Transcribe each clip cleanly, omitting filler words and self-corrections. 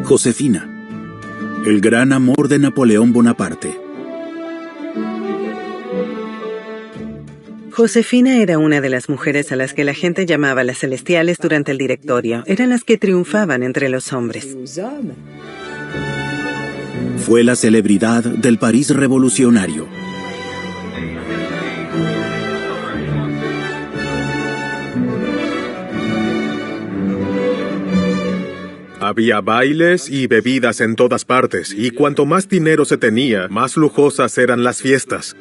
Josefina, el gran amor de Napoleón Bonaparte. Josefina era una de las mujeres a las que la gente llamaba las celestiales durante el directorio. Eran las que triunfaban entre los hombres. Fue la celebridad del París revolucionario. Había bailes y bebidas en todas partes, y cuanto más dinero se tenía, más lujosas eran las fiestas.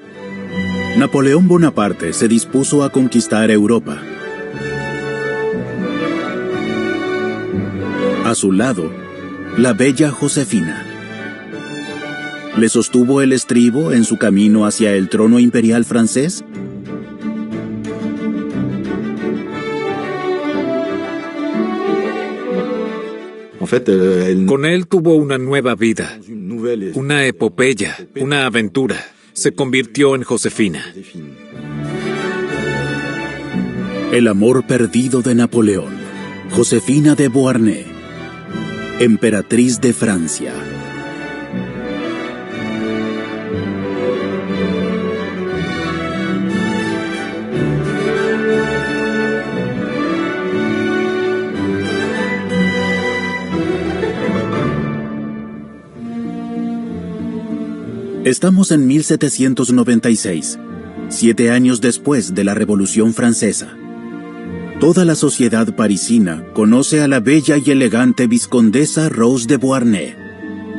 Napoleón Bonaparte se dispuso a conquistar Europa. A su lado, la bella Josefina. ¿Le sostuvo el estribo en su camino hacia el trono imperial francés? Con él tuvo una nueva vida, una epopeya, una aventura. Se convirtió en Josefina. El amor perdido de Napoleón. Josefina de Beauharnais, emperatriz de Francia. Estamos en 1796, 7 años después de la Revolución Francesa. Toda la sociedad parisina conoce a la bella y elegante vizcondesa Rose de Beauharnais.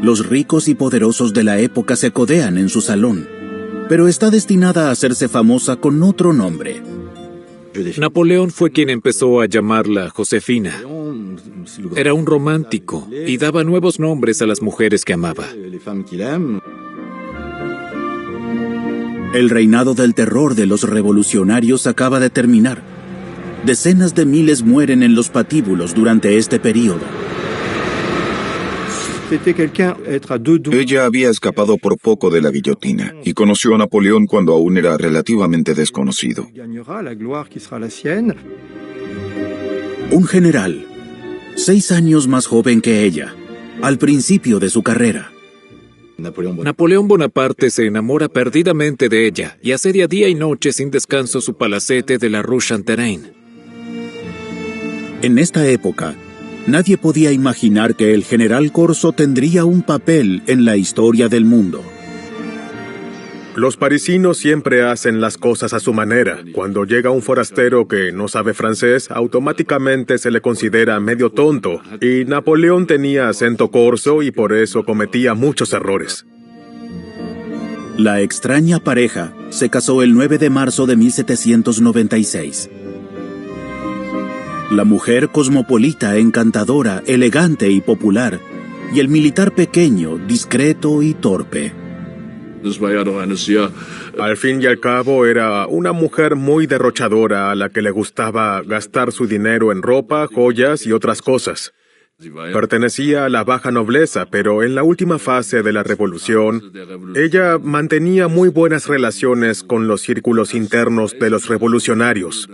Los ricos y poderosos de la época se codean en su salón, pero está destinada a hacerse famosa con otro nombre. Napoleón fue quien empezó a llamarla Josefina. Era un romántico y daba nuevos nombres a las mujeres que amaba. El reinado del terror de los revolucionarios acaba de terminar. Decenas de miles mueren en los patíbulos durante este período. Ella había escapado por poco de la guillotina y conoció a Napoleón cuando aún era relativamente desconocido. Un general, 6 años más joven que ella, al principio de su carrera. Napoleón Bonaparte se enamora perdidamente de ella y asedia día y noche sin descanso su palacete de la Rue Chantereine. En esta época, nadie podía imaginar que el general Corso tendría un papel en la historia del mundo. Los parisinos siempre hacen las cosas a su manera. Cuando llega un forastero que no sabe francés, automáticamente se le considera medio tonto. Y Napoleón tenía acento corso y por eso cometía muchos errores. La extraña pareja se casó el 9 de marzo de 1796. La mujer cosmopolita, encantadora, elegante y popular, y el militar pequeño, discreto y torpe. Al fin y al cabo era una mujer muy derrochadora a la que le gustaba gastar su dinero en ropa, joyas y otras cosas. Pertenecía a la baja nobleza, pero en la última fase de la revolución, ella mantenía muy buenas relaciones con los círculos internos de los revolucionarios.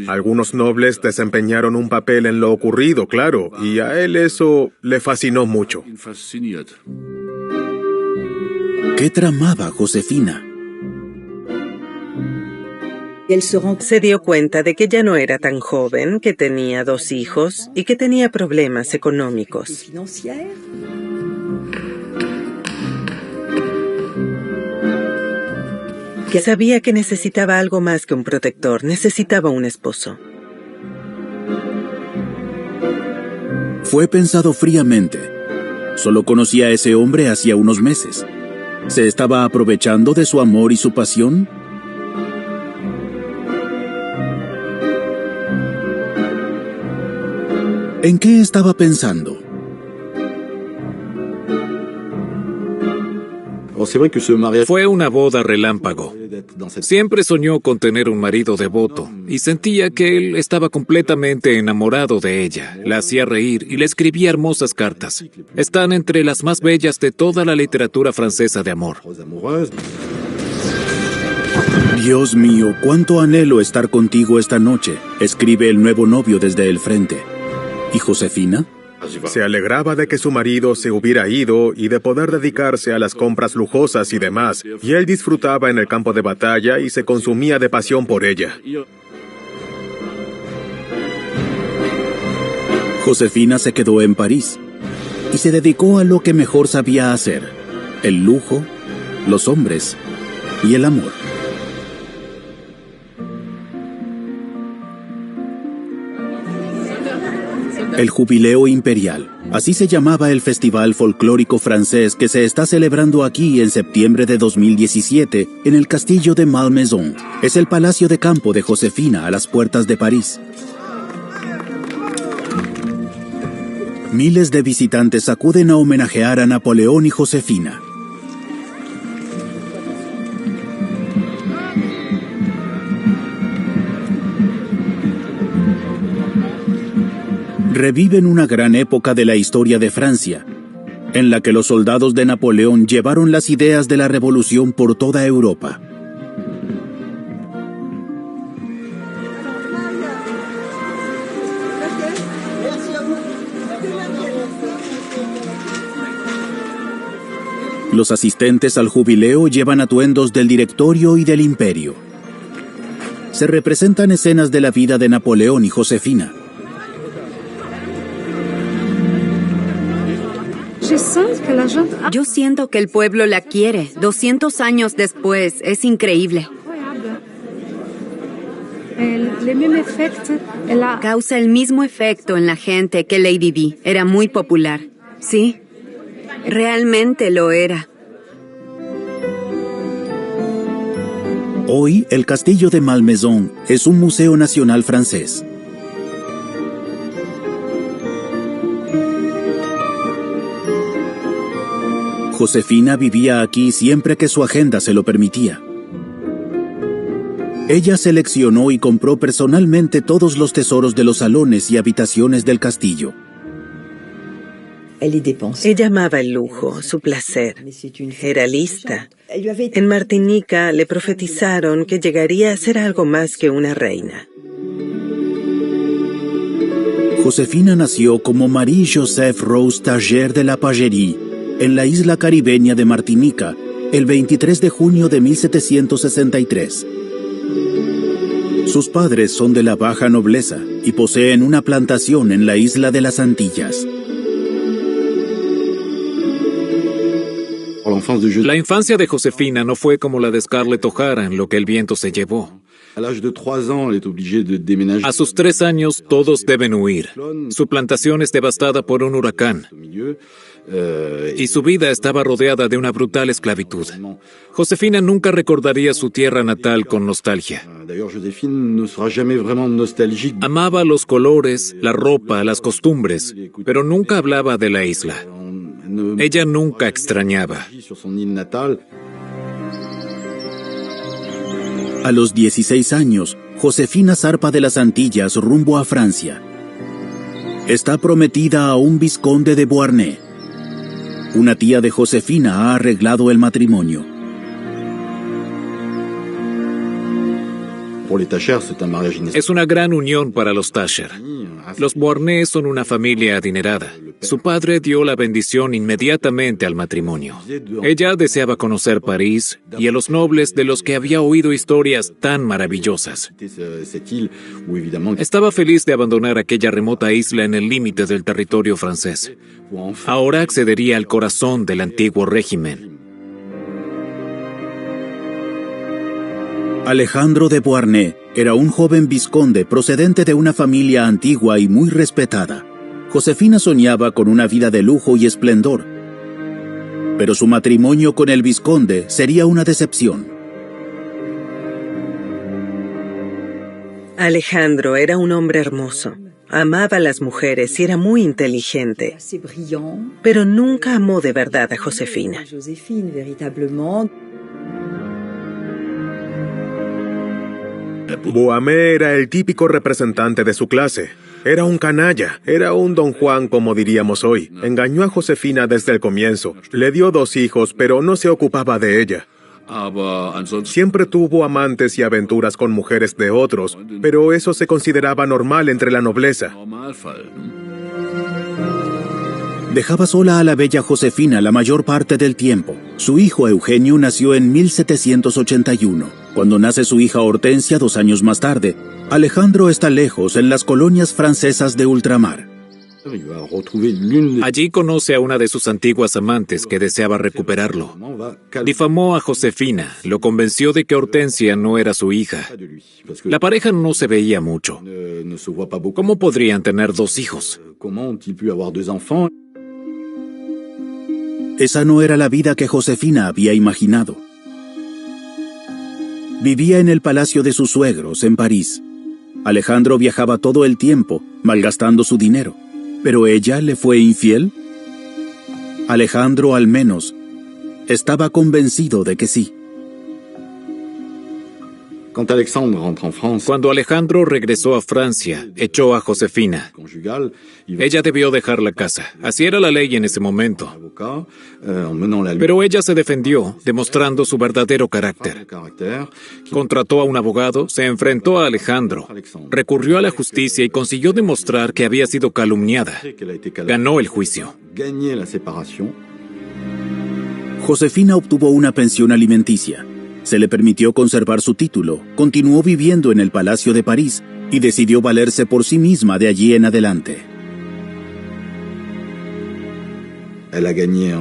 Algunos nobles desempeñaron un papel en lo ocurrido, claro, y a él eso le fascinó mucho. ¿Qué tramaba Josefina? Se dio cuenta de que ya no era tan joven, que tenía 2 hijos y que tenía problemas económicos. Que sabía que necesitaba algo más que un protector, necesitaba un esposo. Fue pensado fríamente. Solo conocía a ese hombre hacía unos meses. ¿Se estaba aprovechando de su amor y su pasión? ¿En qué estaba pensando? Fue una boda relámpago. Siempre soñó con tener un marido devoto y sentía que él estaba completamente enamorado de ella. La hacía reír y le escribía hermosas cartas. Están entre las más bellas de toda la literatura francesa de amor. Dios mío, cuánto anhelo estar contigo esta noche, escribe el nuevo novio desde el frente. ¿Y Josefina? Se alegraba de que su marido se hubiera ido y de poder dedicarse a las compras lujosas y demás, y él disfrutaba en el campo de batalla y se consumía de pasión por ella. Josefina se quedó en París y se dedicó a lo que mejor sabía hacer: el lujo, los hombres y el amor. El Jubileo Imperial, así se llamaba el festival folclórico francés que se está celebrando aquí en septiembre de 2017 en el castillo de Malmaison. Es el palacio de campo de Josefina a las puertas de París. Miles de visitantes acuden a homenajear a Napoleón y Josefina. Reviven una gran época de la historia de Francia, en la que los soldados de Napoleón llevaron las ideas de la revolución por toda Europa. Los asistentes al jubileo llevan atuendos del directorio y del imperio. Se representan escenas de la vida de Napoleón y Josefina. Yo siento que el pueblo la quiere. 200 años después, es increíble. Causa el mismo efecto en la gente que Lady Di. Era muy popular. Sí, realmente lo era. Hoy, el castillo de Malmaison es un museo nacional francés. Josefina vivía aquí siempre que su agenda se lo permitía. Ella seleccionó y compró personalmente todos los tesoros de los salones y habitaciones del castillo. Ella amaba el lujo, su placer. Era lista. En Martinica le profetizaron que llegaría a ser algo más que una reina. Josefina nació como Marie-Joseph Rose Tager de la Pagerie, en la isla caribeña de Martinica, el 23 de junio de 1763. Sus padres son de la baja nobleza y poseen una plantación en la isla de las Antillas. La infancia de Josefina no fue como la de Scarlett O'Hara, en lo que el viento se llevó. A sus 3 años, todos deben huir. Su plantación es devastada por un huracán. Y su vida estaba rodeada de una brutal esclavitud. Josefina nunca recordaría su tierra natal con nostalgia. Amaba los colores, la ropa, las costumbres, pero nunca hablaba de la isla. Ella nunca extrañaba. A los 16 años, Josefina zarpa de las Antillas rumbo a Francia. Está prometida a un vizconde de Beauharnais. Una tía de Josefina ha arreglado el matrimonio. Es una gran unión para los Tacher. Los Beauharnais son una familia adinerada. Su padre dio la bendición inmediatamente al matrimonio. Ella deseaba conocer París y a los nobles de los que había oído historias tan maravillosas. Estaba feliz de abandonar aquella remota isla en el límite del territorio francés. Ahora accedería al corazón del antiguo régimen. Alejandro de Beauharnais era un joven vizconde procedente de una familia antigua y muy respetada. Josefina soñaba con una vida de lujo y esplendor, pero su matrimonio con el vizconde sería una decepción. Alejandro era un hombre hermoso. Amaba a las mujeres y era muy inteligente, pero nunca amó de verdad a Josefina. Beauharnais era el típico representante de su clase. Era un canalla, era un don Juan como diríamos hoy. Engañó a Josefina desde el comienzo. Le dio 2 hijos, pero no se ocupaba de ella. Siempre tuvo amantes y aventuras con mujeres de otros, pero eso se consideraba normal entre la nobleza. Dejaba sola a la bella Josefina la mayor parte del tiempo. Su hijo Eugenio nació en 1781. Cuando nace su hija Hortensia 2 años más tarde, Alejandro está lejos en las colonias francesas de ultramar. Allí conoce a una de sus antiguas amantes que deseaba recuperarlo. Difamó a Josefina, lo convenció de que Hortensia no era su hija. La pareja no se veía mucho. ¿Cómo podrían tener 2 hijos? Esa no era la vida que Josefina había imaginado. Vivía en el palacio de sus suegros, en París. Alejandro viajaba todo el tiempo, malgastando su dinero. ¿Pero ella le fue infiel? Alejandro, al menos, estaba convencido de que sí. Cuando Alejandro regresó a Francia, echó a Josefina. Ella debió dejar la casa. Así era la ley en ese momento. Pero ella se defendió, demostrando su verdadero carácter. Contrató a un abogado, se enfrentó a Alejandro, recurrió a la justicia y consiguió demostrar que había sido calumniada. Ganó el juicio. Josefina obtuvo una pensión alimenticia. Se le permitió conservar su título, continuó viviendo en el Palacio de París y decidió valerse por sí misma de allí en adelante.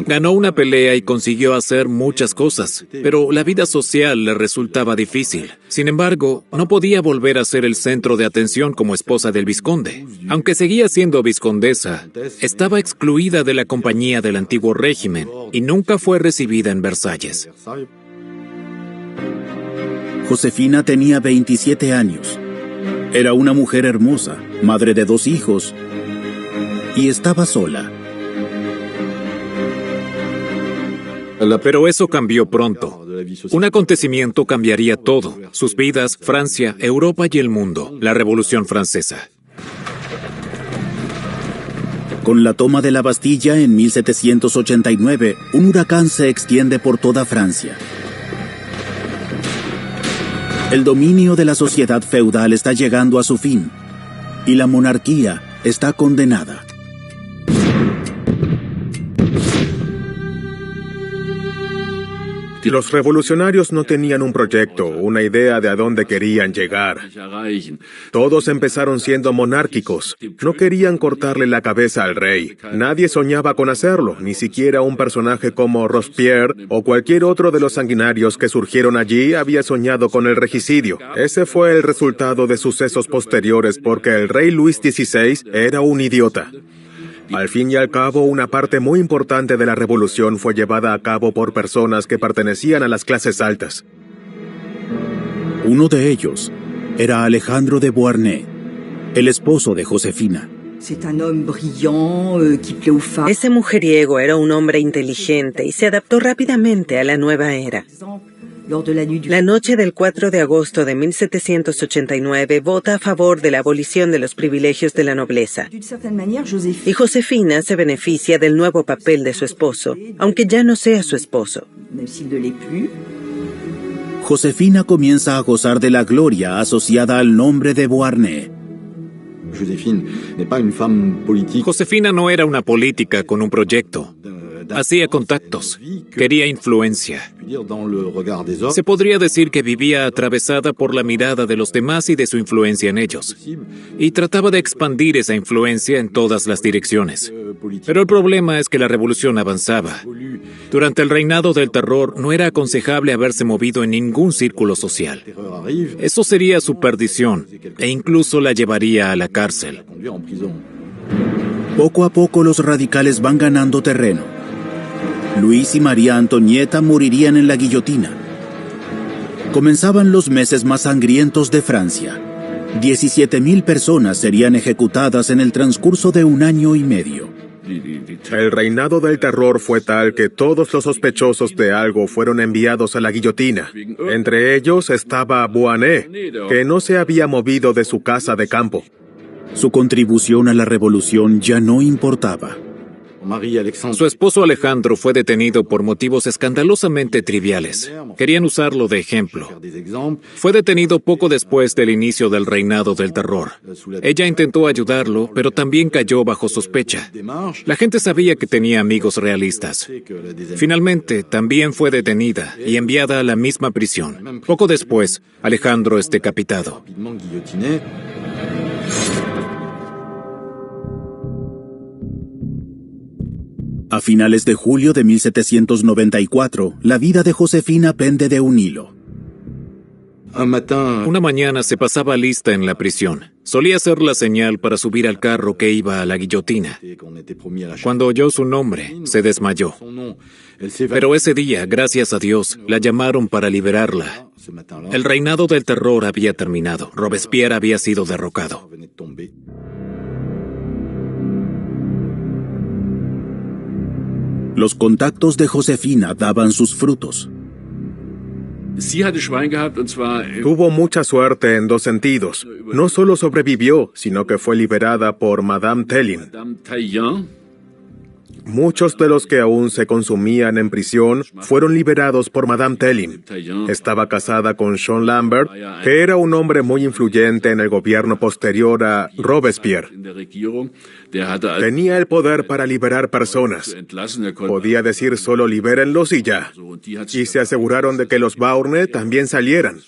Ganó una pelea y consiguió hacer muchas cosas, pero la vida social le resultaba difícil. Sin embargo, no podía volver a ser el centro de atención como esposa del vizconde. Aunque seguía siendo vizcondesa, estaba excluida de la compañía del antiguo régimen y nunca fue recibida en Versalles. Josefina tenía 27 años. Era una mujer hermosa, madre de 2 hijos, y estaba sola. Pero eso cambió pronto. Un acontecimiento cambiaría todo: sus vidas, Francia, Europa y el mundo, la Revolución Francesa. Con la toma de la Bastilla en 1789, un huracán se extiende por toda Francia. El dominio de la sociedad feudal está llegando a su fin, y la monarquía está condenada. Los revolucionarios no tenían un proyecto, una idea de a dónde querían llegar. Todos empezaron siendo monárquicos. No querían cortarle la cabeza al rey. Nadie soñaba con hacerlo, ni siquiera un personaje como Robespierre o cualquier otro de los sanguinarios que surgieron allí había soñado con el regicidio. Ese fue el resultado de sucesos posteriores porque el rey Luis XVI era un idiota. Al fin y al cabo, una parte muy importante de la revolución fue llevada a cabo por personas que pertenecían a las clases altas. Uno de ellos era Alejandro de Beauharnais, el esposo de Josefina. Ese mujeriego era un hombre inteligente y se adaptó rápidamente a la nueva era. La noche del 4 de agosto de 1789 vota a favor de la abolición de los privilegios de la nobleza. Y Josefina se beneficia del nuevo papel de su esposo, aunque ya no sea su esposo. Josefina comienza a gozar de la gloria asociada al nombre de Beauharnais. Josefina no era una política con un proyecto. Hacía contactos, quería influencia. Se podría decir que vivía atravesada por la mirada de los demás y de su influencia en ellos. Y trataba de expandir esa influencia en todas las direcciones. Pero el problema es que la revolución avanzaba. Durante el reinado del terror no era aconsejable haberse movido en ningún círculo social. Eso sería su perdición e incluso la llevaría a la cárcel. Poco a poco los radicales van ganando terreno. Luis y María Antonieta morirían en la guillotina. Comenzaban los meses más sangrientos de Francia. 17,000 personas serían ejecutadas en el transcurso de 1 año y medio. El reinado del terror fue tal que todos los sospechosos de algo fueron enviados a la guillotina. Entre ellos estaba Beauharnais, que no se había movido de su casa de campo. Su contribución a la revolución ya no importaba. Su esposo Alejandro fue detenido por motivos escandalosamente triviales. Querían usarlo de ejemplo. Fue detenido poco después del inicio del reinado del terror. Ella intentó ayudarlo, pero también cayó bajo sospecha. La gente sabía que tenía amigos realistas. Finalmente, también fue detenida y enviada a la misma prisión. Poco después, Alejandro es decapitado. A finales de julio de 1794, la vida de Josefina pende de un hilo. Una mañana se pasaba lista en la prisión. Solía hacer la señal para subir al carro que iba a la guillotina. Cuando oyó su nombre, se desmayó. Pero ese día, gracias a Dios, la llamaron para liberarla. El reinado del terror había terminado. Robespierre había sido derrocado. Los contactos de Josefina daban sus frutos. Tuvo mucha suerte en dos sentidos. No solo sobrevivió, sino que fue liberada por Madame Tellin. Muchos de los que aún se consumían en prisión fueron liberados por Madame Tellin. Estaba casada con Jean Lambert, que era un hombre muy influyente en el gobierno posterior a Robespierre. Tenía el poder para liberar personas. Podía decir solo libérenlos y ya. Y se aseguraron de que los Beauharnais también salieran.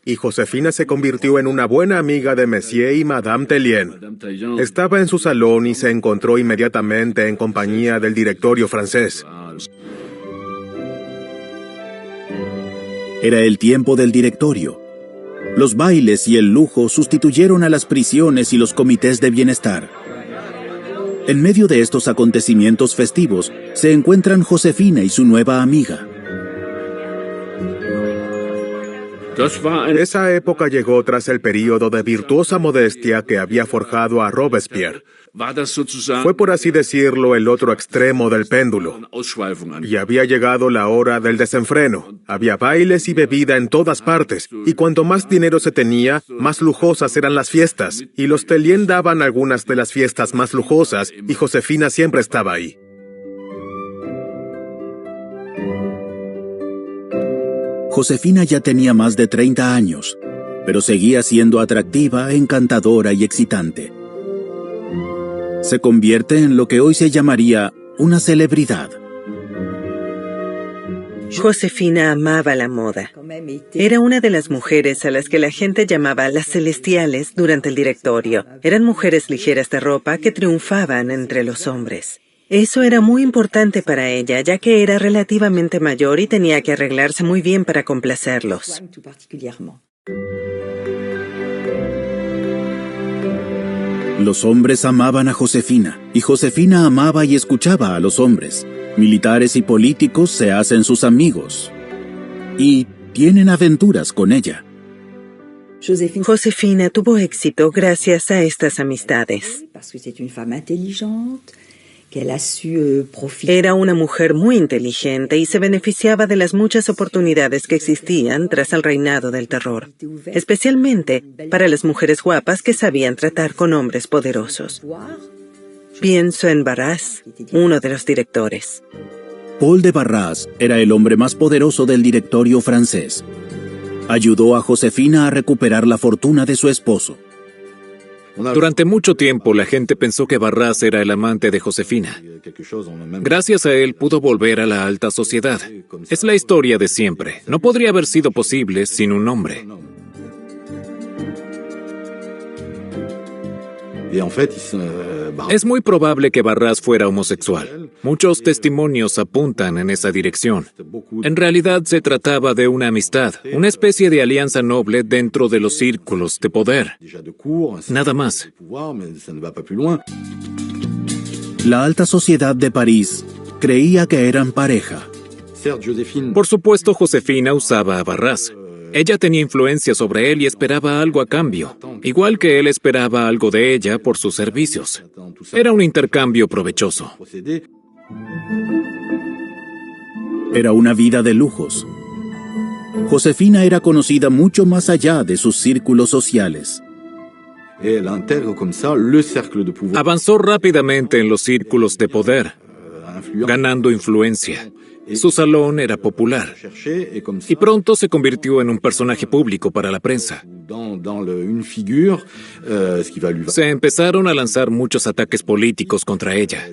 Y Josefina se convirtió en una buena amiga de Monsieur y Madame Tellien. Estaba en su salón y se encontró inmediatamente en compañía del directorio francés. Era el tiempo del directorio. Los bailes y el lujo sustituyeron a las prisiones y los comités de bienestar. En medio de estos acontecimientos festivos, se encuentran Josefina y su nueva amiga. Esa época llegó tras el período de virtuosa modestia que había forjado a Robespierre. Fue, por así decirlo, el otro extremo del péndulo. Y había llegado la hora del desenfreno. Había bailes y bebida en todas partes, y cuanto más dinero se tenía, más lujosas eran las fiestas. Y los Tellien daban algunas de las fiestas más lujosas, y Josefina siempre estaba ahí. Josefina ya tenía más de 30 años, pero seguía siendo atractiva, encantadora y excitante. Se convierte en lo que hoy se llamaría una celebridad. Josefina amaba la moda. Era una de las mujeres a las que la gente llamaba las celestiales durante el directorio. Eran mujeres ligeras de ropa que triunfaban entre los hombres. Eso era muy importante para ella, ya que era relativamente mayor y tenía que arreglarse muy bien para complacerlos. Los hombres amaban a Josefina, y Josefina amaba y escuchaba a los hombres. Militares y políticos se hacen sus amigos y tienen aventuras con ella. Josefina tuvo éxito gracias a estas amistades. Era una mujer muy inteligente y se beneficiaba de las muchas oportunidades que existían tras el reinado del terror, especialmente para las mujeres guapas que sabían tratar con hombres poderosos. Pienso en Barras, uno de los directores. Paul de Barras era el hombre más poderoso del directorio francés. Ayudó a Josefina a recuperar la fortuna de su esposo. Durante mucho tiempo la gente pensó que Barras era el amante de Josefina. Gracias a él pudo volver a la alta sociedad. Es la historia de siempre. No podría haber sido posible sin un hombre. Es muy probable que Barras fuera homosexual. Muchos testimonios apuntan en esa dirección. En realidad se trataba de una amistad, una especie de alianza noble dentro de los círculos de poder. Nada más. La alta sociedad de París creía que eran pareja. Por supuesto, Josefina usaba a Barras. Ella tenía influencia sobre él y esperaba algo a cambio, igual que él esperaba algo de ella por sus servicios. Era un intercambio provechoso. Era una vida de lujos. Josefina era conocida mucho más allá de sus círculos sociales. Avanzó rápidamente en los círculos de poder, ganando influencia. Su salón era popular y pronto se convirtió en un personaje público para la prensa. Se empezaron a lanzar muchos ataques políticos contra ella.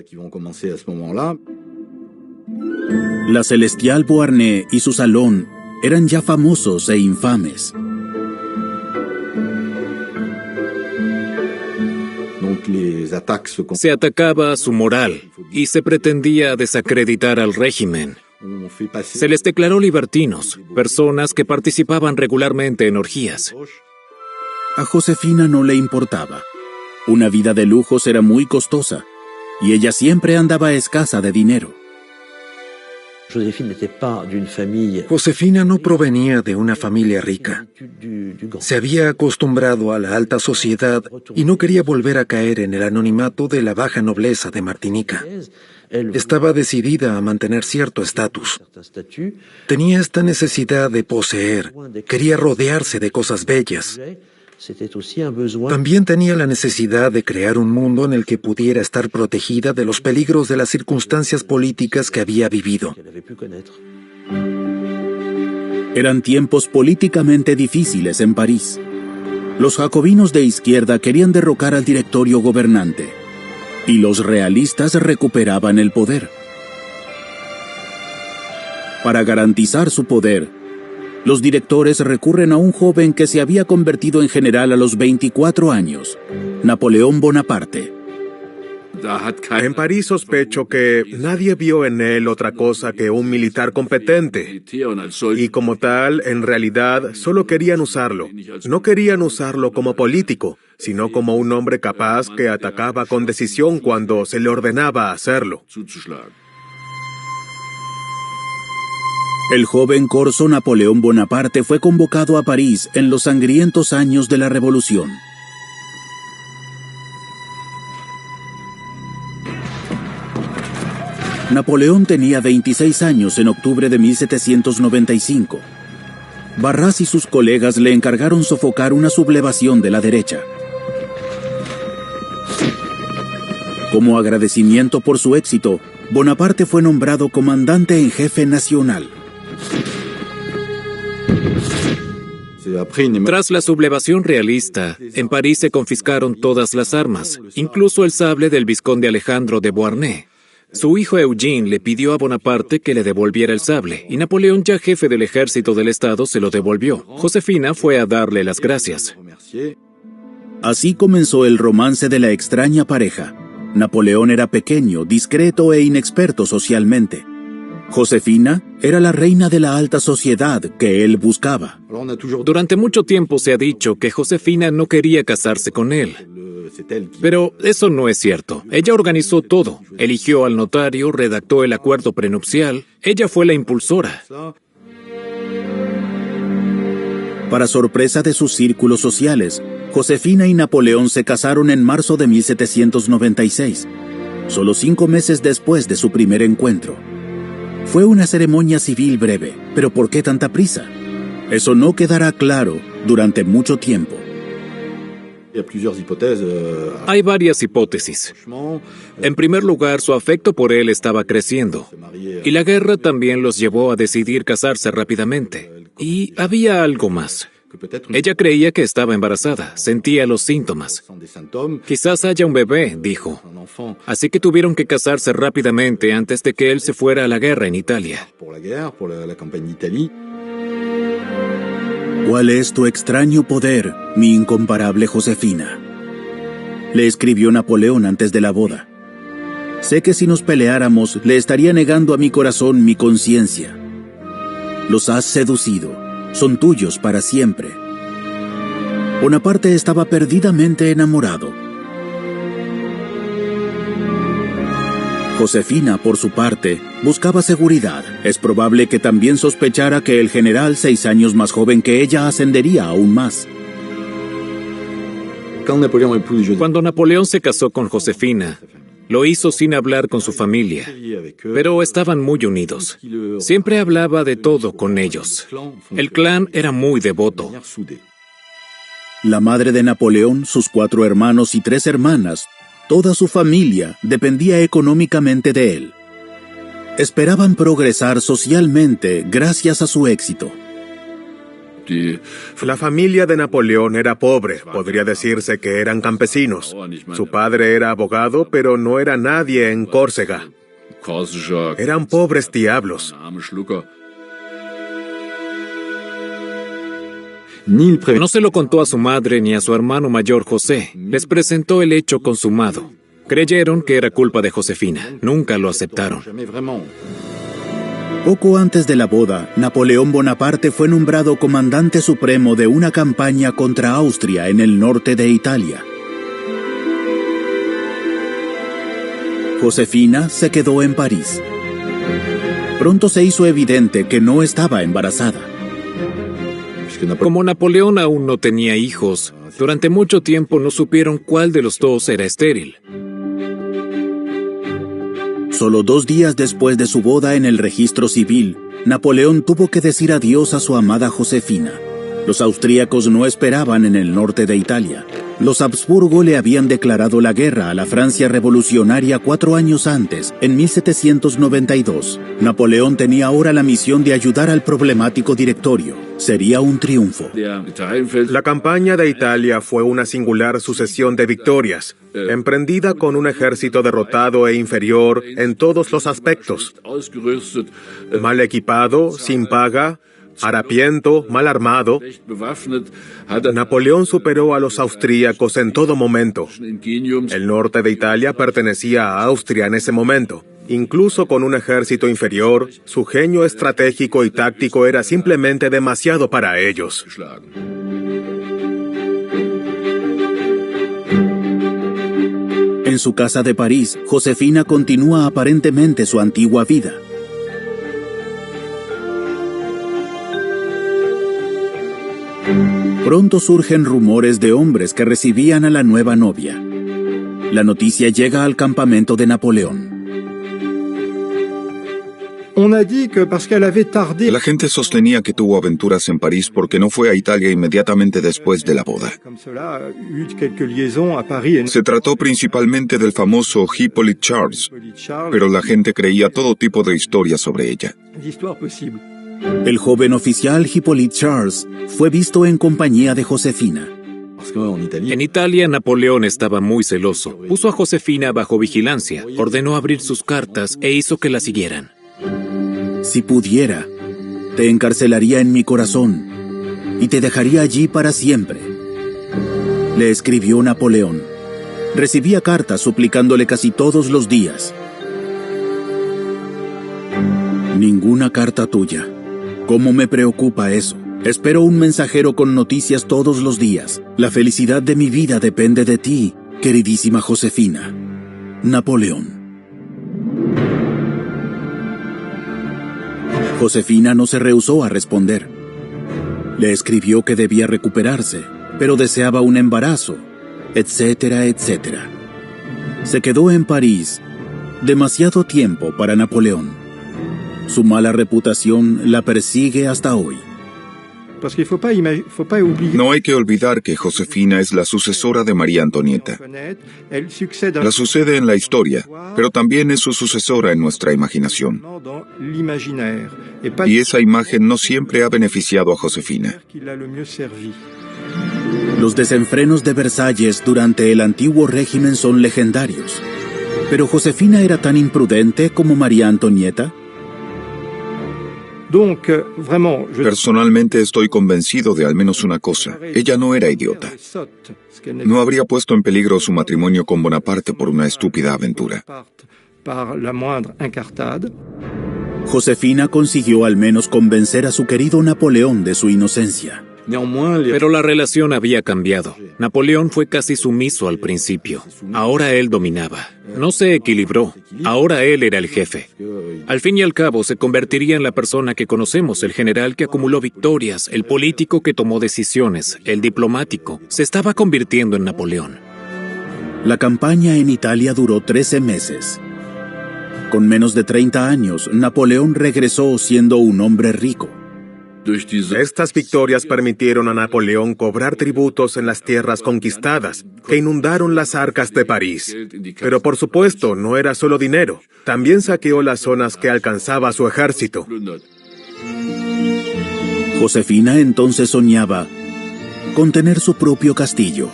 La Celestial Beauharnais y su salón eran ya famosos e infames. Se atacaba su moral y se pretendía desacreditar al régimen. Se les declaró libertinos, personas que participaban regularmente en orgías. A Josefina no le importaba. Una vida de lujos era muy costosa, y ella siempre andaba escasa de dinero. Josefina no provenía de una familia rica. Se había acostumbrado a la alta sociedad y no quería volver a caer en el anonimato de la baja nobleza de Martinica. Estaba decidida a mantener cierto estatus. Tenía esta necesidad de poseer. Quería rodearse de cosas bellas. También tenía la necesidad de crear un mundo en el que pudiera estar protegida de los peligros de las circunstancias políticas que había vivido. Eran tiempos políticamente difíciles en París. Los jacobinos de izquierda querían derrocar al directorio gobernante, y los realistas recuperaban el poder. Para garantizar su poder, los directores recurren a un joven que se había convertido en general a los 24 años, Napoleón Bonaparte. En París sospecho que nadie vio en él otra cosa que un militar competente. Y como tal, en realidad, solo querían usarlo. No querían usarlo como político, sino como un hombre capaz que atacaba con decisión cuando se le ordenaba hacerlo. El joven corso Napoleón Bonaparte fue convocado a París en los sangrientos años de la Revolución. Napoleón tenía 26 años en octubre de 1795. Barras y sus colegas le encargaron sofocar una sublevación de la derecha. Como agradecimiento por su éxito, Bonaparte fue nombrado comandante en jefe nacional. Tras la sublevación realista, en París se confiscaron todas las armas, incluso el sable del vizconde Alejandro de Beauharnais. Su hijo Eugene le pidió a Bonaparte que le devolviera el sable, y Napoleón, ya jefe del ejército del Estado, se lo devolvió. Josefina fue a darle las gracias. Así comenzó el romance de la extraña pareja. Napoleón era pequeño, discreto e inexperto socialmente. Josefina era la reina de la alta sociedad que él buscaba. Durante mucho tiempo se ha dicho que Josefina no quería casarse con él. Pero eso no es cierto. Ella organizó todo. Eligió al notario, redactó el acuerdo prenupcial. Ella fue la impulsora. Para sorpresa de sus círculos sociales, Josefina y Napoleón se casaron en marzo de 1796, solo 5 meses después de su primer encuentro. Fue una ceremonia civil breve, pero ¿por qué tanta prisa? Eso no quedará claro durante mucho tiempo. Hay varias hipótesis. En primer lugar, su afecto por él estaba creciendo, y la guerra también los llevó a decidir casarse rápidamente. Y había algo más. Ella creía que estaba embarazada, sentía los síntomas. Quizás haya un bebé, dijo. Así que tuvieron que casarse rápidamente antes de que él se fuera a la guerra en Italia. ¿Cuál es tu extraño poder, mi incomparable Josefina? Le escribió Napoleón antes de la boda. Sé que si nos peleáramos, le estaría negando a mi corazón mi conciencia. Los has seducido, son tuyos para siempre. Bonaparte estaba perdidamente enamorado. Josefina, por su parte, buscaba seguridad. Es probable que también sospechara que el general, 6 años más joven que ella, ascendería aún más. Cuando Napoleón se casó con Josefina, lo hizo sin hablar con su familia, pero estaban muy unidos. Siempre hablaba de todo con ellos. El clan era muy devoto. La madre de Napoleón, sus 4 hermanos y 3 hermanas, toda su familia dependía económicamente de él. Esperaban progresar socialmente gracias a su éxito. La familia de Napoleón era pobre, podría decirse que eran campesinos. Su padre era abogado, pero no era nadie en Córcega. Eran pobres diablos. No se lo contó a su madre ni a su hermano mayor José. Les presentó el hecho consumado. Creyeron que era culpa de Josefina. Nunca lo aceptaron. Poco antes de la boda, Napoleón Bonaparte fue nombrado comandante supremo de una campaña contra Austria en el norte de Italia. Josefina se quedó en París. Pronto se hizo evidente que no estaba embarazada. Como Napoleón aún no tenía hijos, durante mucho tiempo no supieron cuál de los dos era estéril. Solo 2 días después de su boda en el registro civil, Napoleón tuvo que decir adiós a su amada Josefina. Los austríacos no esperaban en el norte de Italia. Los Habsburgo le habían declarado la guerra a la Francia revolucionaria 4 años antes, en 1792. Napoleón tenía ahora la misión de ayudar al problemático directorio. Sería un triunfo. La campaña de Italia fue una singular sucesión de victorias, emprendida con un ejército derrotado e inferior en todos los aspectos. Mal equipado, sin paga, harapiento, mal armado, Napoleón superó a los austríacos en todo momento. El norte de Italia pertenecía a Austria en ese momento. Incluso con un ejército inferior, su genio estratégico y táctico era simplemente demasiado para ellos. En su casa de París, Josefina continúa aparentemente su antigua vida. Pronto surgen rumores de hombres que recibían a la nueva novia. La noticia llega al campamento de Napoleón. La gente sostenía que tuvo aventuras en París porque no fue a Italia inmediatamente después de la boda. Se trató principalmente del famoso Hippolyte Charles, pero la gente creía todo tipo de historias sobre ella. El joven oficial Hippolyte Charles fue visto en compañía de Josefina. En Italia, Napoleón estaba muy celoso. Puso a Josefina bajo vigilancia, ordenó abrir sus cartas e hizo que la siguieran. Si pudiera, te encarcelaría en mi corazón y te dejaría allí para siempre, le escribió Napoleón. Recibía cartas suplicándole casi todos los días. Ninguna carta tuya. ¿Cómo me preocupa eso? Espero un mensajero con noticias todos los días. La felicidad de mi vida depende de ti, queridísima Josefina. Napoleón. Josefina no se rehusó a responder. Le escribió que debía recuperarse, pero deseaba un embarazo, etcétera, etcétera. Se quedó en París demasiado tiempo para Napoleón. Su mala reputación la persigue hasta hoy. No hay que olvidar que Josefina es la sucesora de María Antonieta. La sucede en la historia, pero también es su sucesora en nuestra imaginación. Y esa imagen no siempre ha beneficiado a Josefina. Los desenfrenos de Versalles durante el antiguo régimen son legendarios. ¿Pero Josefina era tan imprudente como María Antonieta? Personalmente estoy convencido de al menos una cosa. Ella no era idiota. No habría puesto en peligro su matrimonio con Bonaparte por una estúpida aventura. Josefina consiguió al menos convencer a su querido Napoleón de su inocencia. Pero la relación había cambiado. Napoleón fue casi sumiso al principio. Ahora él dominaba. No se equilibró. Ahora él era el jefe. Al fin y al cabo, se convertiría en la persona que conocemos, el general que acumuló victorias, el político que tomó decisiones, el diplomático. Se estaba convirtiendo en Napoleón. La campaña en Italia duró 13 meses. Con menos de 30 años, Napoleón regresó siendo un hombre rico. Estas victorias permitieron a Napoleón cobrar tributos en las tierras conquistadas, que inundaron las arcas de París. Pero por supuesto, no era solo dinero. También saqueó las zonas que alcanzaba su ejército. Josefina entonces soñaba con tener su propio castillo.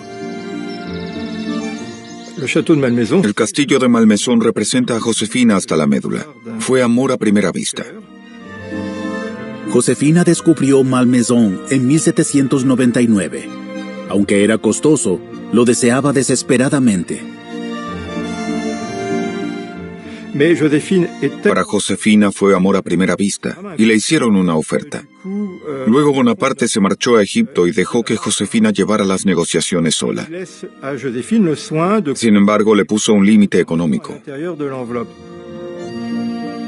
El castillo de Malmaison representa a Josefina hasta la médula. Fue amor a primera vista. Josefina descubrió Malmaison en 1799. Aunque era costoso, lo deseaba desesperadamente. Para Josefina fue amor a primera vista y le hicieron una oferta. Luego Bonaparte se marchó a Egipto y dejó que Josefina llevara las negociaciones sola. Sin embargo, le puso un límite económico.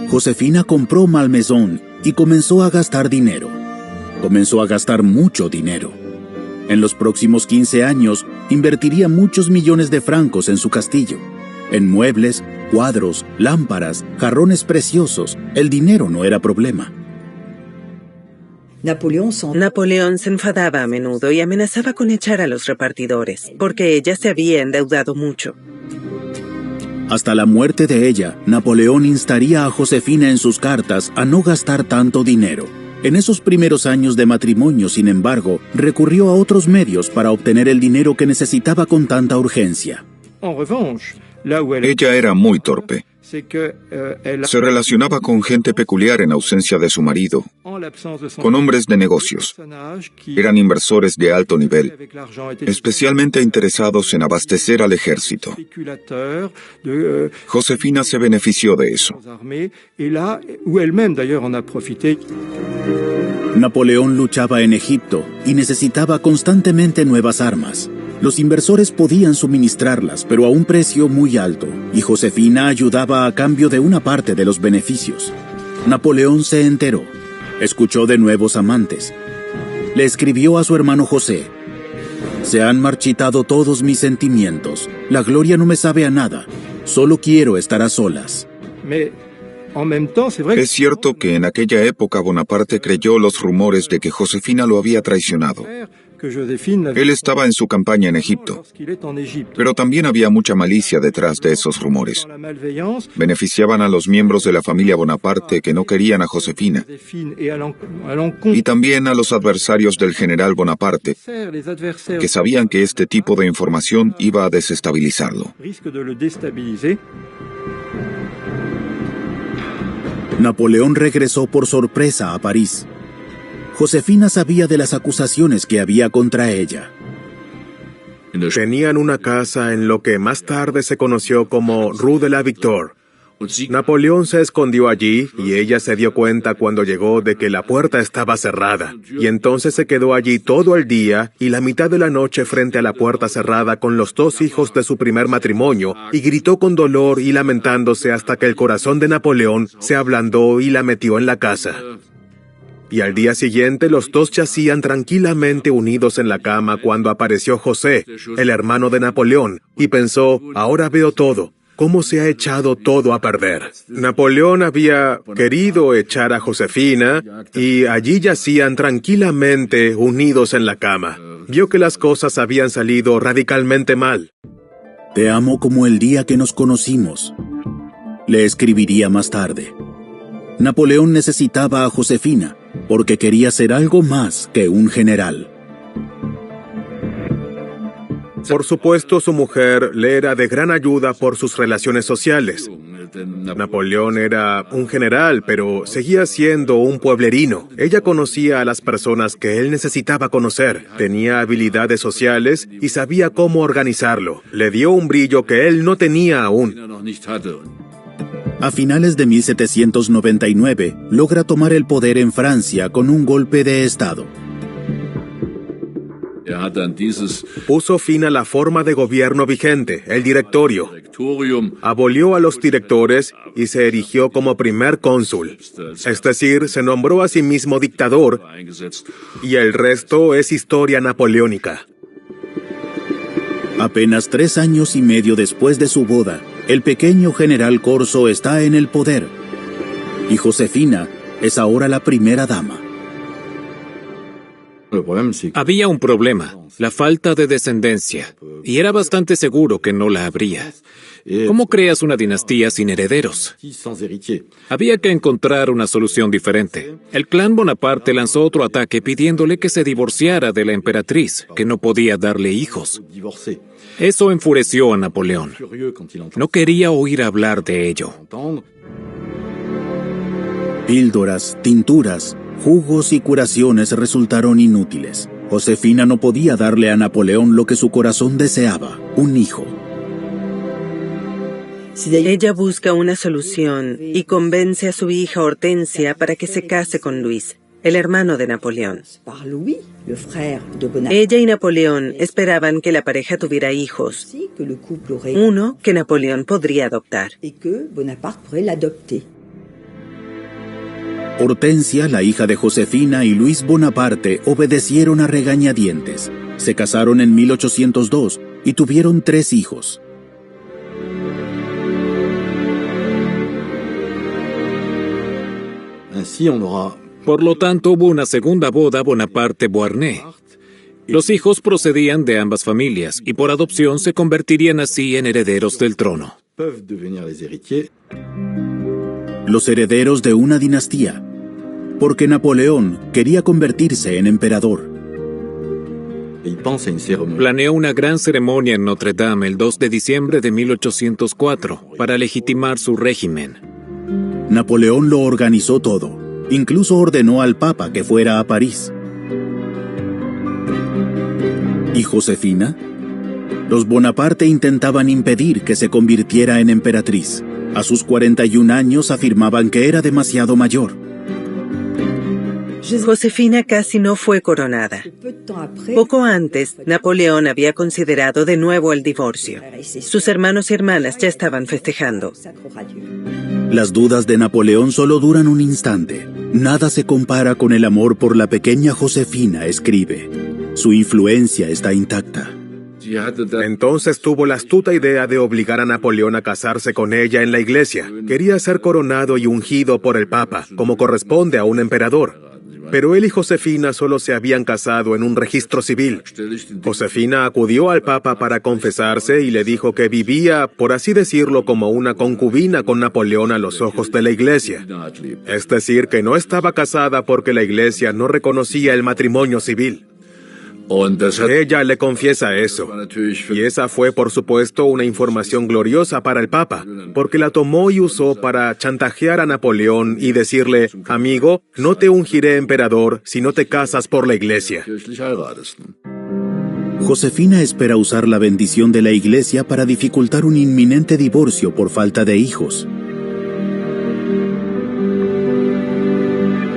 Josefina compró Malmaison y comenzó a gastar dinero. Comenzó a gastar mucho dinero. En los próximos 15 años, invertiría muchos millones de francos en su castillo. En muebles, cuadros, lámparas, jarrones preciosos, el dinero no era problema. Napoleón se enfadaba a menudo y amenazaba con echar a los repartidores, porque ella se había endeudado mucho. Hasta la muerte de ella, Napoleón instaría a Josefina en sus cartas a no gastar tanto dinero. En esos primeros años de matrimonio, sin embargo, recurrió a otros medios para obtener el dinero que necesitaba con tanta urgencia. Ella era muy torpe. Se relacionaba con gente peculiar en ausencia de su marido, con hombres de negocios. Eran inversores de alto nivel, especialmente interesados en abastecer al ejército. Josefina se benefició de eso. Napoleón luchaba en Egipto y necesitaba constantemente nuevas armas. Los inversores podían suministrarlas, pero a un precio muy alto, y Josefina ayudaba a cambio de una parte de los beneficios. Napoleón se enteró. Escuchó de nuevos amantes. Le escribió a su hermano José: «Se han marchitado todos mis sentimientos. La gloria no me sabe a nada. Solo quiero estar a solas». Es cierto que en aquella época Bonaparte creyó los rumores de que Josefina lo había traicionado. Él estaba en su campaña en Egipto, pero también había mucha malicia detrás de esos rumores. Beneficiaban a los miembros de la familia Bonaparte que no querían a Josefina, y también a los adversarios del general Bonaparte, que sabían que este tipo de información iba a desestabilizarlo. Napoleón regresó por sorpresa a París. Josefina sabía de las acusaciones que había contra ella. Tenían una casa en lo que más tarde se conoció como Rue de la Victoire. Napoleón se escondió allí y ella se dio cuenta cuando llegó de que la puerta estaba cerrada. Y entonces se quedó allí todo el día y la mitad de la noche frente a la puerta cerrada con los 2 hijos de su primer matrimonio y gritó con dolor y lamentándose hasta que el corazón de Napoleón se ablandó y la metió en la casa. Y al día siguiente los 2 yacían tranquilamente unidos en la cama cuando apareció José, el hermano de Napoleón, y pensó: ahora veo todo. ¿Cómo se ha echado todo a perder? Napoleón había querido echar a Josefina y allí yacían tranquilamente unidos en la cama. Vio que las cosas habían salido radicalmente mal. «Te amo como el día que nos conocimos», le escribiría más tarde. Napoleón necesitaba a Josefina porque quería ser algo más que un general. Por supuesto, su mujer le era de gran ayuda por sus relaciones sociales. Napoleón era un general, pero seguía siendo un pueblerino. Ella conocía a las personas que él necesitaba conocer, tenía habilidades sociales y sabía cómo organizarlo. Le dio un brillo que él no tenía aún. A finales de 1799, logra tomar el poder en Francia con un golpe de Estado. Puso fin a la forma de gobierno vigente, el directorio. Abolió a los directores y se erigió como primer cónsul. Es decir, se nombró a sí mismo dictador y el resto es historia napoleónica. Apenas 3 años y medio después de su boda, el pequeño general Corso está en el poder y Josefina es ahora la primera dama. Había un problema, la falta de descendencia, y era bastante seguro que no la habría. ¿Cómo creas una dinastía sin herederos? Había que encontrar una solución diferente. El clan Bonaparte lanzó otro ataque pidiéndole que se divorciara de la emperatriz, que no podía darle hijos. Eso enfureció a Napoleón. No quería oír hablar de ello. Píldoras, tinturas, jugos y curaciones resultaron inútiles. Josefina no podía darle a Napoleón lo que su corazón deseaba, un hijo. Ella busca una solución y convence a su hija Hortensia para que se case con Luis, el hermano de Napoleón. Ella y Napoleón esperaban que la pareja tuviera hijos, uno que Napoleón podría adoptar. Hortensia, la hija de Josefina, y Luis Bonaparte obedecieron a regañadientes. Se casaron en 1802 y tuvieron 3 hijos. Por lo tanto, hubo una segunda boda Bonaparte-Beauharnais. Los hijos procedían de ambas familias y por adopción se convertirían así en herederos del trono. Los herederos de una dinastía, porque Napoleón quería convertirse en emperador. Planeó una gran ceremonia en Notre Dame el 2 de diciembre de 1804 para legitimar su régimen. Napoleón lo organizó todo, incluso ordenó al Papa que fuera a París. ¿Y Josefina? Los Bonaparte intentaban impedir que se convirtiera en emperatriz. A sus 41 años afirmaban que era demasiado mayor. Josefina casi no fue coronada. Poco antes, Napoleón había considerado de nuevo el divorcio. Sus hermanos y hermanas ya estaban festejando. Las dudas de Napoleón solo duran un instante. Nada se compara con el amor por la pequeña Josefina, escribe. Su influencia está intacta. Entonces tuvo la astuta idea de obligar a Napoleón a casarse con ella en la iglesia. Quería ser coronado y ungido por el Papa, como corresponde a un emperador. Pero él y Josefina solo se habían casado en un registro civil. Josefina acudió al Papa para confesarse y le dijo que vivía, por así decirlo, como una concubina con Napoleón a los ojos de la iglesia. Es decir, que no estaba casada porque la iglesia no reconocía el matrimonio civil. Ella le confiesa eso, y esa fue, por supuesto, una información gloriosa para el Papa, porque la tomó y usó para chantajear a Napoleón y decirle: amigo, no te ungiré emperador si no te casas por la iglesia. Josefina espera usar la bendición de la iglesia para dificultar un inminente divorcio por falta de hijos.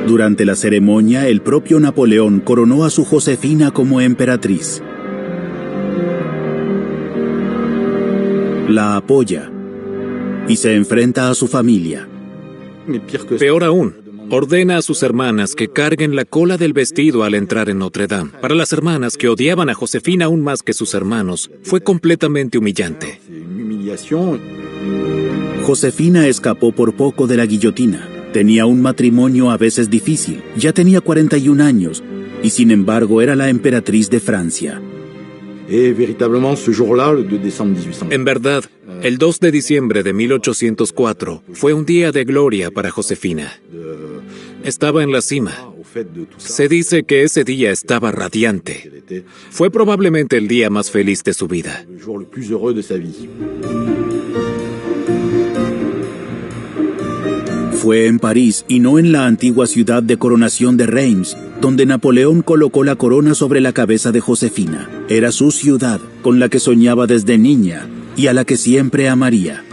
Durante la ceremonia, el propio Napoleón coronó a su Josefina como emperatriz. La apoya y se enfrenta a su familia. Peor aún, ordena a sus hermanas que carguen la cola del vestido al entrar en Notre Dame. Para las hermanas, que odiaban a Josefina aún más que sus hermanos, fue completamente humillante. Josefina escapó por poco de la guillotina. Tenía un matrimonio a veces difícil, ya tenía 41 años, y sin embargo era la emperatriz de Francia. En verdad, el 2 de diciembre de 1804 fue un día de gloria para Josefina. Estaba en la cima. Se dice que ese día estaba radiante. Fue probablemente el día más feliz de su vida. Fue en París y no en la antigua ciudad de coronación de Reims, donde Napoleón colocó la corona sobre la cabeza de Josefina. Era su ciudad, con la que soñaba desde niña y a la que siempre amaría.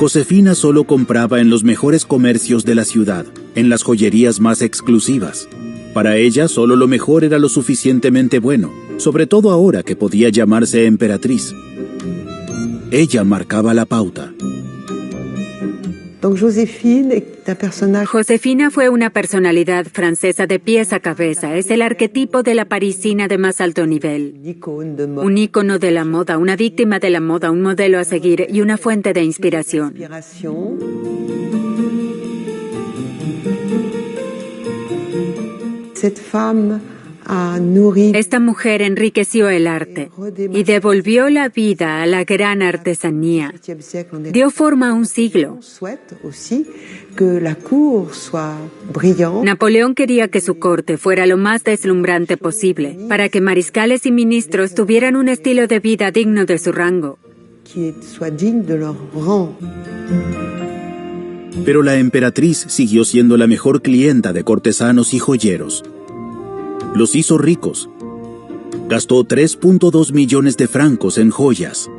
Josefina solo compraba en los mejores comercios de la ciudad, en las joyerías más exclusivas. Para ella solo lo mejor era lo suficientemente bueno, sobre todo ahora que podía llamarse emperatriz. Ella marcaba la pauta. Josefina fue una personalidad francesa de pies a cabeza. Es el arquetipo de la parisina de más alto nivel. Un ícono de la moda, una víctima de la moda, un modelo a seguir y una fuente de inspiración. Esta mujer enriqueció el arte y devolvió la vida a la gran artesanía. Dio forma a un siglo. Napoleón quería que su corte fuera lo más deslumbrante posible, para que mariscales y ministros tuvieran un estilo de vida digno de su rango. Pero la emperatriz siguió siendo la mejor clienta de cortesanos y joyeros. Los hizo ricos. Gastó 3.2 millones de francos en joyas.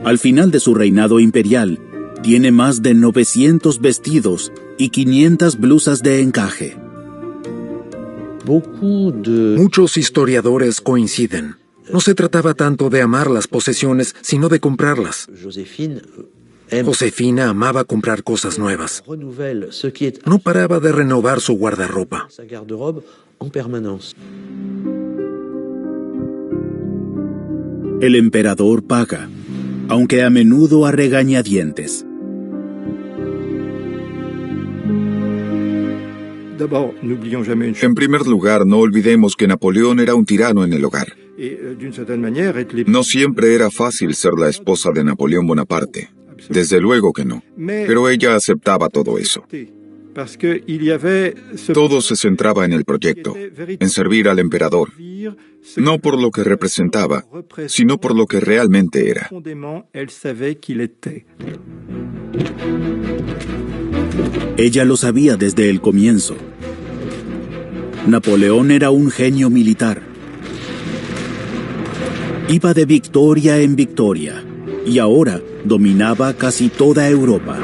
Al final de su reinado imperial, tiene más de 900 vestidos y 500 blusas de encaje. Muchos historiadores coinciden. No se trataba tanto de amar las posesiones, sino de comprarlas. Josefina amaba comprar cosas nuevas. No paraba de renovar su guardarropa. El emperador paga, aunque a menudo a regañadientes. En primer lugar, no olvidemos que Napoleón era un tirano en el hogar. No siempre era fácil ser la esposa de Napoleón Bonaparte. Desde luego que no. Pero ella aceptaba todo eso. Todo se centraba en el proyecto, en servir al emperador, no por lo que representaba, sino por lo que realmente era. Ella lo sabía desde el comienzo. Napoleón era un genio militar. Iba de victoria en victoria, y ahora dominaba casi toda Europa.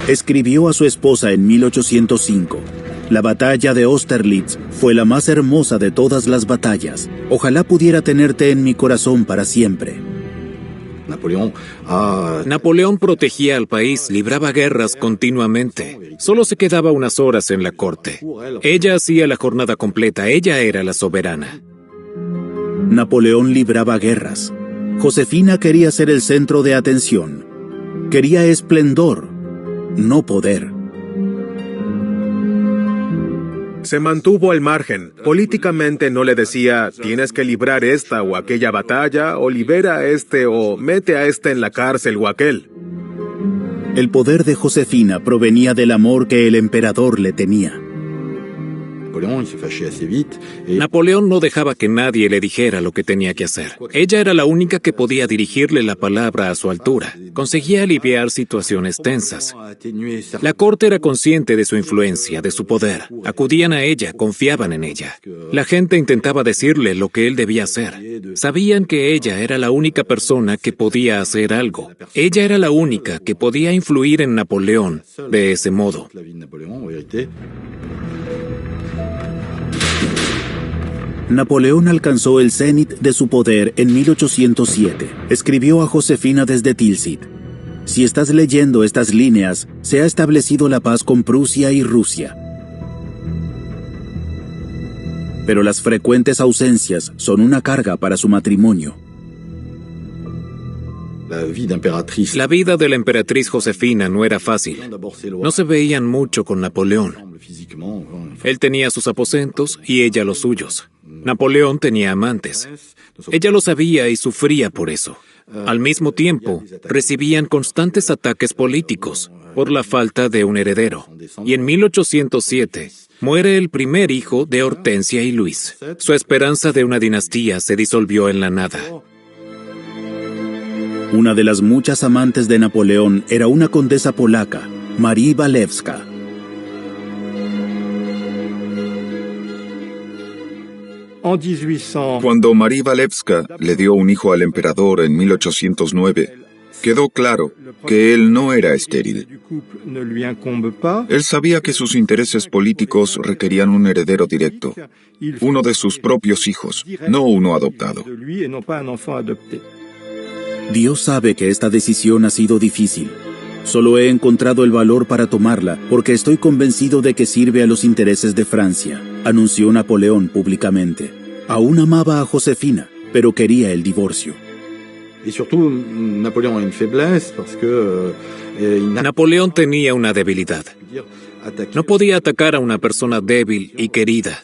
Escribió a su esposa en 1805, la batalla de Austerlitz fue la más hermosa de todas las batallas. Ojalá pudiera tenerte en mi corazón para siempre. Napoleón protegía al país, libraba guerras continuamente. Solo se quedaba unas horas en la corte. Ella hacía la jornada completa, ella era la soberana. Napoleón libraba guerras. Josefina quería ser el centro de atención. Quería esplendor, no poder. Se mantuvo al margen. Políticamente no le decía, tienes que librar esta o aquella batalla, o libera a este, o mete a este en la cárcel o aquel. El poder de Josefina provenía del amor que el emperador le tenía. Napoleón no dejaba que nadie le dijera lo que tenía que hacer. Ella era la única que podía dirigirle la palabra a su altura. Conseguía aliviar situaciones tensas. La corte era consciente de su influencia, de su poder. Acudían a ella, confiaban en ella. La gente intentaba decirle lo que él debía hacer. Sabían que ella era la única persona que podía hacer algo. Ella era la única que podía influir en Napoleón de ese modo. Napoleón alcanzó el cenit de su poder en 1807. Escribió a Josefina desde Tilsit. Si estás leyendo estas líneas, se ha establecido la paz con Prusia y Rusia. Pero las frecuentes ausencias son una carga para su matrimonio. La vida de la emperatriz Josefina no era fácil. No se veían mucho con Napoleón. Él tenía sus aposentos y ella los suyos. Napoleón tenía amantes. Ella lo sabía y sufría por eso. Al mismo tiempo, recibían constantes ataques políticos por la falta de un heredero. Y en 1807 muere el primer hijo de Hortensia y Luis. Su esperanza de una dinastía se disolvió en la nada. Una de las muchas amantes de Napoleón era una condesa polaca, Marie Walewska. Cuando Marie Walewska le dio un hijo al emperador en 1809, quedó claro que él no era estéril. Él sabía que sus intereses políticos requerían un heredero directo, uno de sus propios hijos, no uno adoptado. Dios sabe que esta decisión ha sido difícil. Solo he encontrado el valor para tomarla porque estoy convencido de que sirve a los intereses de Francia, anunció Napoleón públicamente. Aún amaba a Josefina, pero quería el divorcio. Napoleón tenía una debilidad. No podía atacar a una persona débil y querida,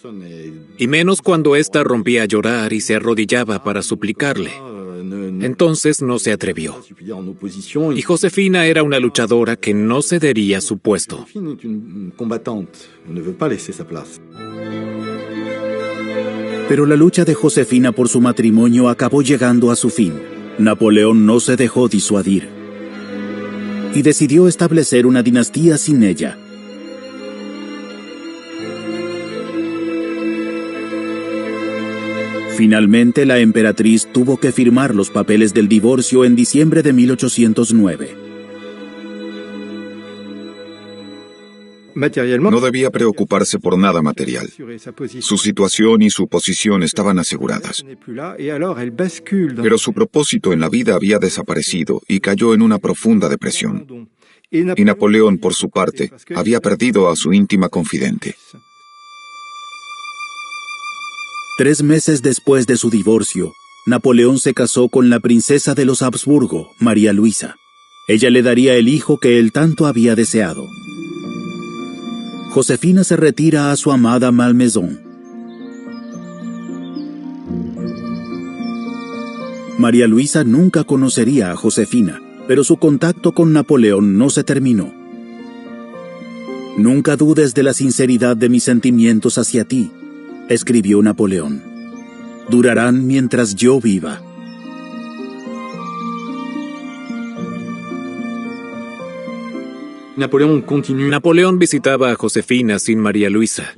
y menos cuando ésta rompía a llorar y se arrodillaba para suplicarle. Entonces no se atrevió. Y Josefina era una luchadora que no cedería su puesto. Pero la lucha de Josefina por su matrimonio acabó llegando a su fin. Napoleón no se dejó disuadir y decidió establecer una dinastía sin ella. Finalmente, la emperatriz tuvo que firmar los papeles del divorcio en diciembre de 1809. No debía preocuparse por nada material. Su situación y su posición estaban aseguradas. Pero su propósito en la vida había desaparecido y cayó en una profunda depresión. Y Napoleón, por su parte, había perdido a su íntima confidente. 3 meses después de su divorcio, Napoleón se casó con la princesa de los Habsburgo, María Luisa. Ella le daría el hijo que él tanto había deseado. Josefina se retira a su amada Malmaison. María Luisa nunca conocería a Josefina, pero su contacto con Napoleón no se terminó. «Nunca dudes de la sinceridad de mis sentimientos hacia ti», escribió Napoleón. «Durarán mientras yo viva». Napoleón visitaba a Josefina sin María Luisa.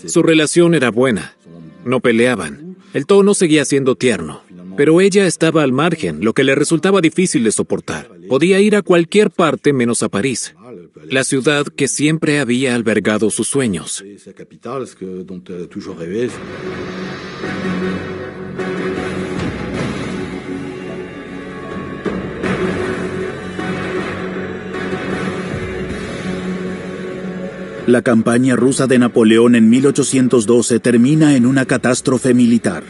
Su relación era buena. No peleaban. El tono seguía siendo tierno. Pero ella estaba al margen, lo que le resultaba difícil de soportar. Podía ir a cualquier parte menos a París, la ciudad que siempre había albergado sus sueños. La campaña rusa de Napoleón en 1812 termina en una catástrofe militar.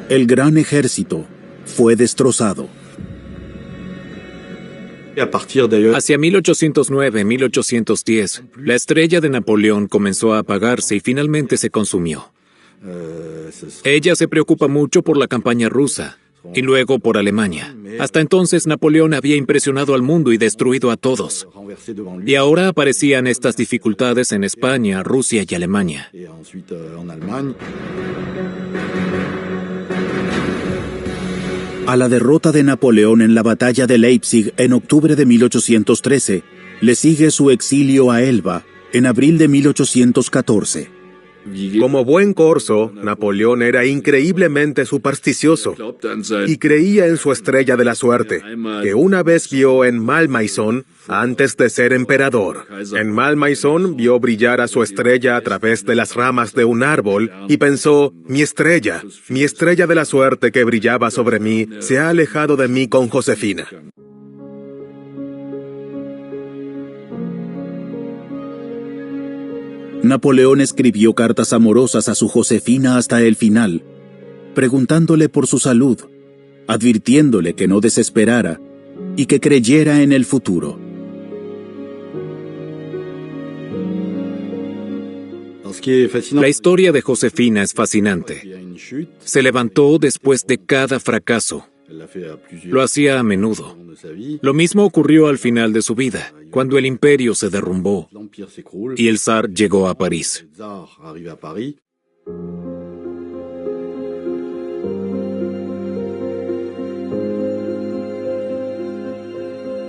El gran ejército fue destrozado. Hacia 1809-1810, la estrella de Napoleón comenzó a apagarse y finalmente se consumió. Ella se preocupa mucho por la campaña rusa y luego por Alemania. Hasta entonces Napoleón había impresionado al mundo y destruido a todos. Y ahora aparecían estas dificultades en España, Rusia y Alemania. A la derrota de Napoleón en la batalla de Leipzig en octubre de 1813, le sigue su exilio a Elba en abril de 1814. Como buen corso, Napoleón era increíblemente supersticioso y creía en su estrella de la suerte, que una vez vio en Malmaison antes de ser emperador. En Malmaison vio brillar a su estrella a través de las ramas de un árbol y pensó, mi estrella de la suerte que brillaba sobre mí, se ha alejado de mí con Josefina. Napoleón escribió cartas amorosas a su Josefina hasta el final, preguntándole por su salud, advirtiéndole que no desesperara y que creyera en el futuro. La historia de Josefina es fascinante. Se levantó después de cada fracaso. Lo hacía a menudo. Lo mismo ocurrió al final de su vida, cuando el imperio se derrumbó y el zar llegó a París.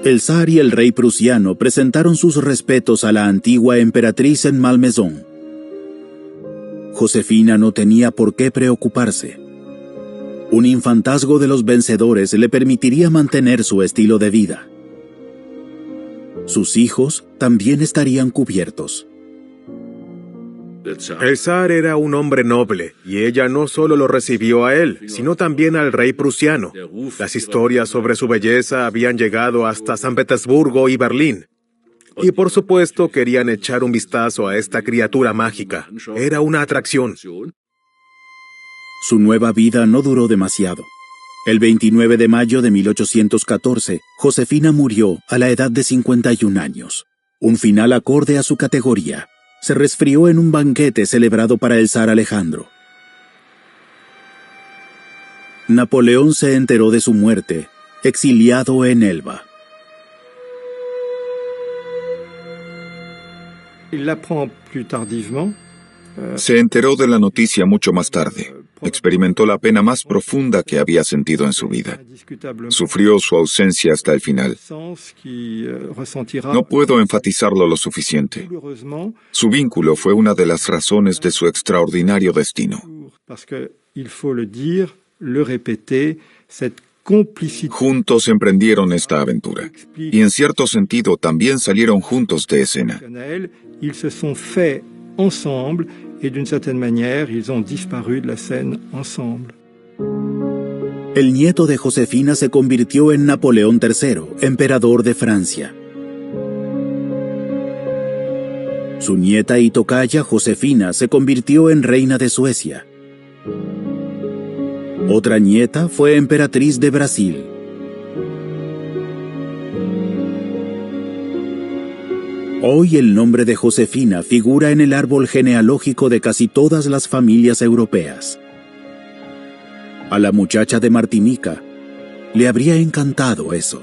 El zar y el rey prusiano presentaron sus respetos a la antigua emperatriz en Malmaison. Josefina no tenía por qué preocuparse. Un infantazgo de los vencedores le permitiría mantener su estilo de vida. Sus hijos también estarían cubiertos. El zar era un hombre noble, y ella no solo lo recibió a él, sino también al rey prusiano. Las historias sobre su belleza habían llegado hasta San Petersburgo y Berlín. Y por supuesto querían echar un vistazo a esta criatura mágica. Era una atracción. Su nueva vida no duró demasiado. El 29 de mayo de 1814, Josefina murió a la edad de 51 años. Un final acorde a su categoría. Se resfrió en un banquete celebrado para el zar Alejandro. Napoleón se enteró de su muerte, exiliado en Elba. Se enteró de la noticia mucho más tarde. Experimentó la pena más profunda que había sentido en su vida. Sufrió su ausencia hasta el final. No puedo enfatizarlo lo suficiente. Su vínculo fue una de las razones de su extraordinario destino. Juntos emprendieron esta aventura. Y en cierto sentido también salieron juntos de escena. Et d'une certaine manière, ils ont disparu de la scène ensemble. El nieto de Josefina se convirtió en Napoleón III, emperador de Francia. Su nieta y tocaya Josefina se convirtió en reina de Suecia. Otra nieta fue emperatriz de Brasil. Hoy el nombre de Josefina figura en el árbol genealógico de casi todas las familias europeas. A la muchacha de Martinica le habría encantado eso.